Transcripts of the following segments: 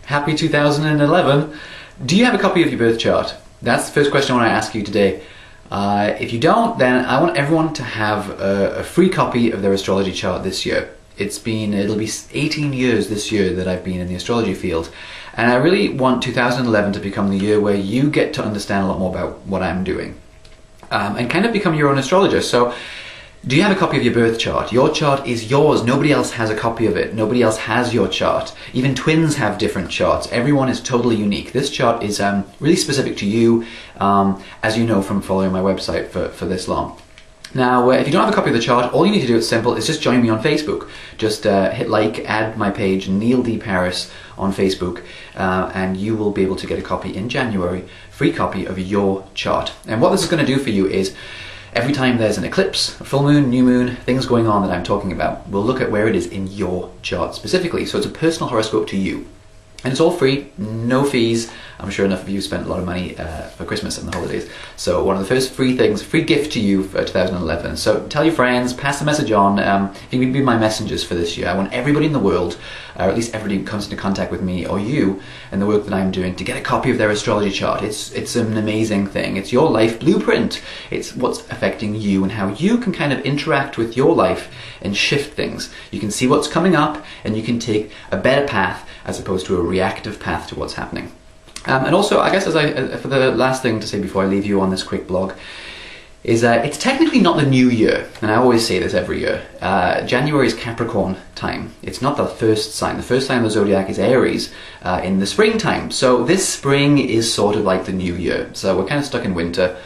Happy 2011. Do you have a copy of your birth chart? That's the first question I want to ask you today. If you don't, then I want everyone to have a free copy of their astrology chart this year. It'll be 18 years this year that I've been in the astrology field, and I really want 2011 to become the year where you get to understand a lot more about what I'm doing, and kind of become your own astrologer. So, do you have a copy of your birth chart? Your chart is yours. Nobody else has a copy of it. Nobody else has your chart. Even twins have different charts. Everyone is totally unique. This chart is really specific to you, as you know from following my website for this long. Now, if you don't have a copy of the chart, all you need to do, it's simple, is just join me on Facebook. Just hit like, add my page, Neil D. Paris on Facebook, and you will be able to get a copy in January, free copy of your chart. And what this is going to do for you is, every time there's an eclipse, a full moon, new moon, things going on that I'm talking about, we'll look at where it is in your chart specifically. So it's a personal horoscope to you. And it's all free, no fees. I'm sure enough of you spent a lot of money for Christmas and the holidays. So one of the first free gift to you for 2011. So tell your friends, pass the message on. You can be my messengers for this year. I want everybody in the world, or at least everybody who comes into contact with me or you and the work that I'm doing, to get a copy of their astrology chart. It's an amazing thing. It's your life blueprint. It's what's affecting you and how you can kind of interact with your life and shift things. You can see what's coming up and you can take a better path as opposed to a reactive path to what's happening. And also, I guess for the last thing to say before I leave you on this quick blog, is it's technically not the new year, and I always say this every year. January is Capricorn time. It's not the first sign. The first sign of the zodiac is Aries in the springtime. So this spring is sort of like the new year. So we're kind of stuck in winter.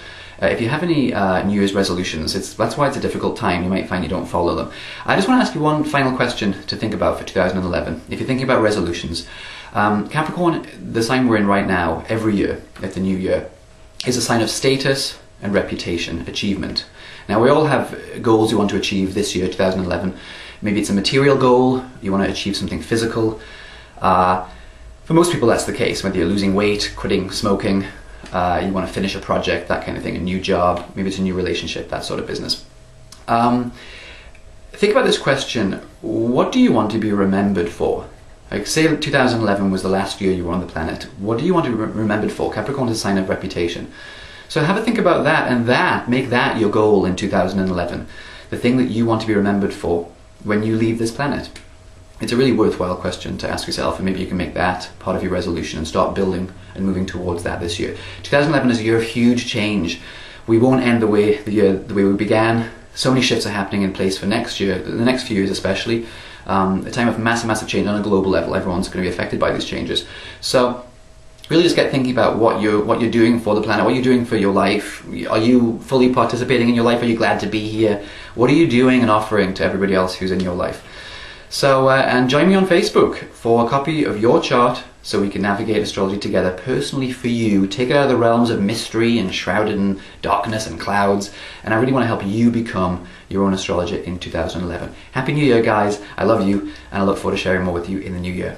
If you have any New Year's resolutions, that's why it's a difficult time. You might find you don't follow them. I just want to ask you one final question to think about for 2011. If you're thinking about resolutions, Capricorn, the sign we're in right now, every year at the new year, is a sign of status and reputation, achievement. Now, we all have goals we want to achieve this year, 2011. Maybe it's a material goal, you want to achieve something physical. For most people, that's the case, whether you're losing weight, quitting smoking, you want to finish a project, that kind of thing, a new job, maybe it's a new relationship, that sort of business. Think about this question: what do you want to be remembered for? Like, say 2011 was the last year you were on the planet. What do you want to be remembered for? Capricorn is a sign of reputation. So have a think about that, and make that your goal in 2011. The thing that you want to be remembered for when you leave this planet. It's a really worthwhile question to ask yourself, and maybe you can make that part of your resolution and start building and moving towards that this year. 2011 is a year of huge change. We won't end the way we began. So many shifts are happening in place for next year, the next few years especially. A time of massive change on a global level. Everyone's going to be affected by these changes. So really just get thinking about what you're doing for the planet, what you're doing for your life. Are you fully participating in your life? Are you glad to be here? What are you doing and offering to everybody else who's in your life? So, and join me on Facebook for a copy of your chart so we can navigate astrology together personally for you. Take it out of the realms of mystery and shrouded in darkness and clouds. And I really want to help you become your own astrologer in 2011. Happy New Year, guys. I love you, and I look forward to sharing more with you in the new year.